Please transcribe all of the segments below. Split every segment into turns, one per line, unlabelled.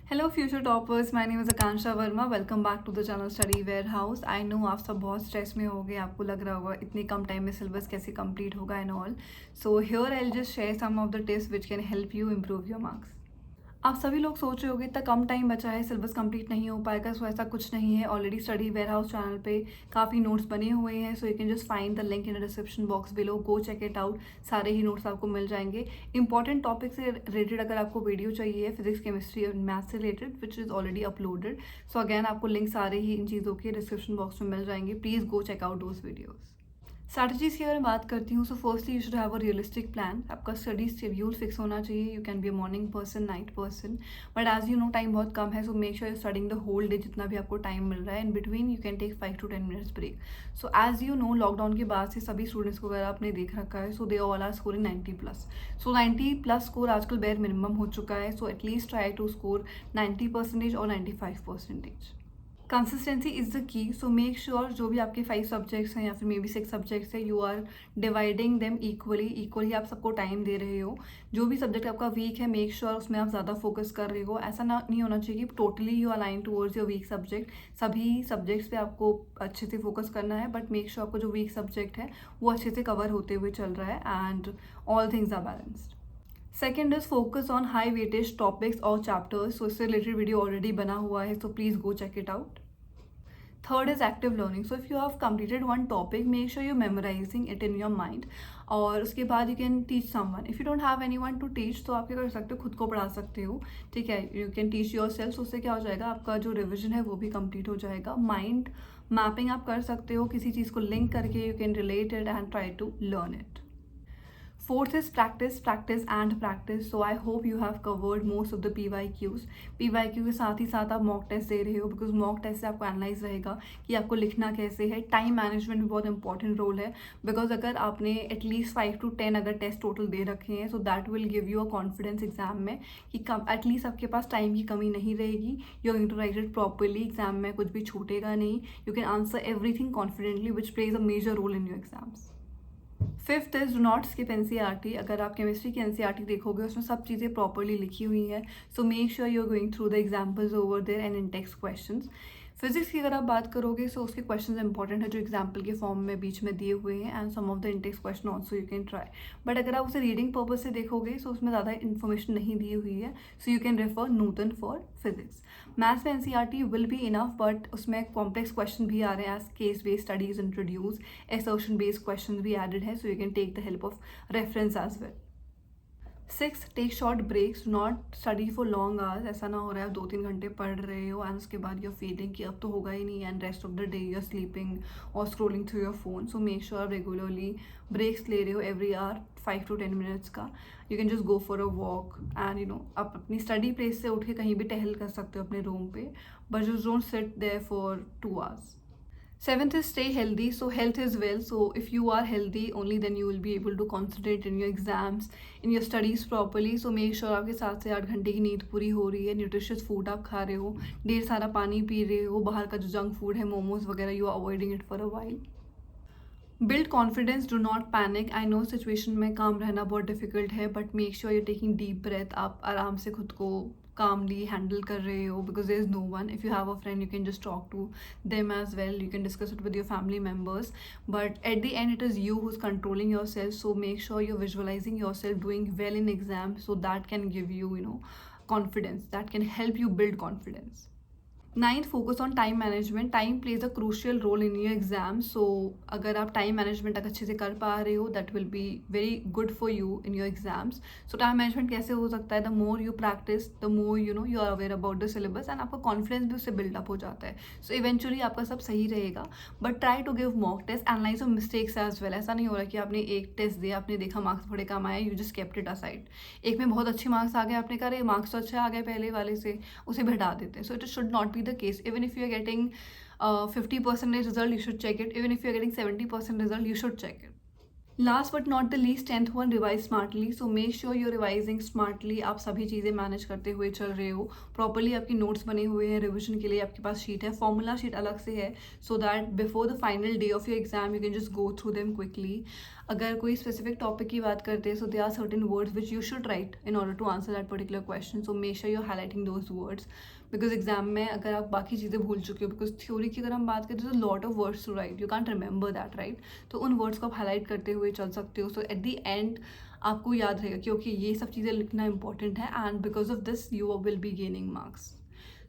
Hello future toppers, my name is Akanksha Verma. Welcome back to the channel Study Warehouse. I know आप सब बहुत stress में होगे, आपको लग रहा होगा इतने कम टाइम में सिलेबस कैसे कंप्लीट होगा and all. So here I will just share some of the tips which can help you improve your marks. आप सभी लोग सोच रहे होगे इतना कम टाइम बचा है, सिलेबस कंप्लीट नहीं हो पाएगा। सो ऐसा कुछ नहीं है। Already Study Warehouse channel पे काफ़ी नोट्स बने हुए हैं। So you can just find the link in the description box below, go check it out. सारे ही नोट्स आपको मिल जाएंगे। इंपॉर्टेंट टॉपिक से रिलेटेड अगर आपको वीडियो चाहिए फिजिक्स केमिस्ट्री और मैथ्स से related, which is already uploaded. So again आपको लिंक सारे ही इन चीज़ों के डिस्क्रिप्शन बॉक्स में मिल जाएंगे। Please go check out those videos. Strategies की अगर मैं बात करती हूँ, so firstly you should have a realistic plan. आपका स्टडी शेड्यूल फिक्स होना चाहिए। You can be a morning person, night person, but as you know time बहुत कम है। So make sure you studying the whole day, जितना भी आपको time मिल रहा है। In between you can take 5 to 10 minutes break. So as you know lockdown के बाद से सभी स्टूडेंट्स को अगर आपने देख रखा है, so they all are scoring 90+। So 90+ score आजकल बेयर मिनिमम हो चुका है। So at least try to score 90% और 95%। Consistency is the key. So make sure जो भी आपके 5 सब्जेक्ट्स हैं या फिर मे बी 6 सब्जेक्ट्स हैं, you are dividing them equally आप सबको टाइम दे रहे हो। जो भी सब्जेक्ट आपका वीक है, मेक श्योर उसमें आप ज़्यादा फोकस कर रहे हो। ऐसा ना नहीं होना चाहिए कि totally you align towards your weak subject. सभी सब्जेक्ट्स पे आपको अच्छे से फोकस करना है, बट मेक श्योर आपका जो वीक सब्जेक्ट है वो अच्छे से कवर होते हुए चल रहा है and all things are balanced. Second is focus on high weightage topics और चैप्टर्स। सो इससे रिलेटेड वीडियो ऑलरेडी बना हुआ है, so please go check it out. Third is active learning. So if you have completed one topic, make sure you're memorizing it in your mind. और उसके बाद you can teach someone. If you don't have anyone to teach, तो आप क्या कर सकते हो, खुद को पढ़ा सकते हो। ठीक है, you can teach yourself. उससे क्या हो जाएगा, आपका जो रिविजन है वो भी कंप्लीट हो जाएगा। माइंड मैपिंग आप कर सकते हो, किसी चीज़ को लिंक करके you can relate it and try to learn it. Fourth is practice, practice and practice. So I hope you have covered most of the PYQs. PYQ के साथ ही साथ आप मॉक टेस्ट दे रहे हो, बिकॉज मॉक टेस्ट से आपको analyse रहेगा कि आपको लिखना कैसे है। टाइम मैनेजमेंट भी बहुत इंपॉर्टेंट रोल है, बिकॉज अगर आपने एटलीस्ट 5 to 10 अगर टेस्ट टोटल दे रखे हैं, so that will give you a confidence exam में कि एटलीस्ट आपके पास टाइम की कमी नहीं रहेगी। You are going to write it properly, exam में कुछ भी छूटेगा नहीं। You can answer everything confidently, which plays a major role in your exams. Fifth is do not skip NCERT. अगर आप केमिस्ट्री की एनसीईआरटी देखोगे, उसमें सब चीज़ें प्रॉपरली लिखी हुई हैं। So make sure you are going through the examples over there and in text questions. Physics की अगर आप बात करोगे, सो उसके क्वेश्चंस इंपॉर्टेंट है जो एग्जाम्पल के फॉर्म में बीच में दिए हुए हैं, and some of the intext question also you can try. But अगर आप उसे रीडिंग पर्पज से देखोगे, सो उसमें ज़्यादा इन्फॉर्मेशन नहीं दी हुई है। So you can refer Nutan for physics. Maths में NCERT will be enough, but उसमें कॉम्प्लेक्स क्वेश्चन भी आ रहे हैं as case based studies introduce, assertion based question भी एडेड है। So you can take the help of reference as well. 6, take short breaks, not study for long hours. ऐसा ना हो रहा है आप 2-3 घंटे पढ़ रहे हो एंड उसके बाद यूर फीलिंग कि अब तो होगा ही नहीं, and rest of the day you're sleeping और scrolling through your phone. So make sure regularly breaks ले रहे हो एवरी आवर 5 to 10 मिनट्स का। You can just go for a walk and you know आप अपनी स्टडी प्लेस से उठ के कहीं भी टहल कर सकते हो अपने रूम पे, but just don't sit there for 2 hours. Seventh is stay healthy. So health is wealth. So if you are healthy, only then you will be able to concentrate in your exams, in your studies properly. So make sure आपके 7 से 8 घंटे की नींद पूरी हो रही है, nutritious food आप खा रहे हो, ढेर सारा पानी पी रहे हो, बाहर का जो जंक फूड है, मोमोज वगैरह, you are avoiding it for a while. Build confidence, do not panic. I know situation में काम रहना बहुत डिफिकल्ट है, but make sure you taking deep breath. आप आराम से खुद को calmly हैंडल कर रहे हो, because there is no one. If you have a friend, you can just talk to them as well, you can discuss it with your family members, but at the end it is you who's controlling yourself. So make sure you're visualizing yourself doing well in exams, so that can give you, you know, confidence, that can help you build confidence. Ninth, focus on time management. Time plays a crucial role in your exam. So अगर आप time management अगर अच्छे से कर पा रहे हो, that will be very good for you in your exams. So time management कैसे हो सकता है, the more you practice, the more you know you are aware about the syllabus, and आपका कॉन्फिडेंस भी उससे बिल्डअप हो जाता है। सो इवेंचुअली आपका सब सही रहेगा, but try to give mock test, analyse of mistakes as well. ऐसा नहीं हो रहा कि आपने एक टेस्ट दिया, आपने देखा मार्क्स थोड़े कम आए, you just kept it aside. एक में बहुत अच्छे मार्क्स आ गए, आपने कहा मार्क्स तो अच्छे आ गए पहले वाले से, उसे भी हटा देते हैं। So it should not be the case. Even if you getting 50% result, you should check it. Even if you're getting 70% result, you should check it. Last but not the least, 10th one, revise smartly. So make sure you're revising smartly. आप सभी चीज़ें manage करते हुए चल रहे हो properly, आपकी notes बने हुए हैं, रिविजन के लिए आपके पास शीट है, फॉर्मूला शीट अलग से है, so that before the final day of your exam you can just go through them quickly. अगर कोई स्पेसिफिक टॉपिक की बात करते हैं, so they are certain words which you should write in order to answer that particular question. So make sure you are highlighting those words, because exam में अगर आप बाकी चीज़ें भूल चुके हो, बिकॉज थ्योरी की अगर हम बात करें तो lot of words to write, you can't remember that, right. तो उन वर्ड्स को आप हाईलाइट करते हुए चल सकते हो. सो एट द एंड आपको याद रहेगा क्योंकि ये सब चीज़ें लिखना इंपॉर्टेंट है, and because of this you will be gaining marks.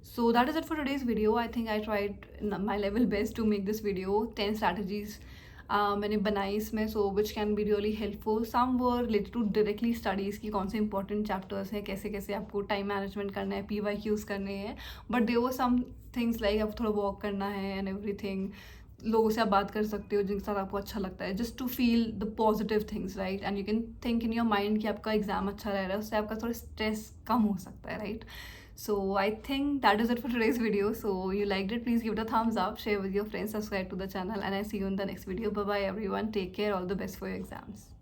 So that is it for today's video. I think I tried my level best to make this video. 10 strategies मैंने बनाई इसमें, so which can be really helpful. Some were related to directly studies की कौन से important chapters हैं, कैसे कैसे आपको time management करना है, PYQs करने हैं. But there were some things like आपको थोड़ा walk करना है and everything. लोगों से आप बात कर सकते हो जिनके साथ आपको अच्छा लगता है, just to feel the positive things, right. And you can think in your mind कि आपका एग्जाम अच्छा रह रहा है, उससे आपका थोड़ा स्ट्रेस कम हो सकता है, right. So I think that is it for today's video. So you liked it, please give it a thumbs up, share with your friends, subscribe to the channel, and I see you in the next video. Bye bye everyone, take care, all the best for your exams.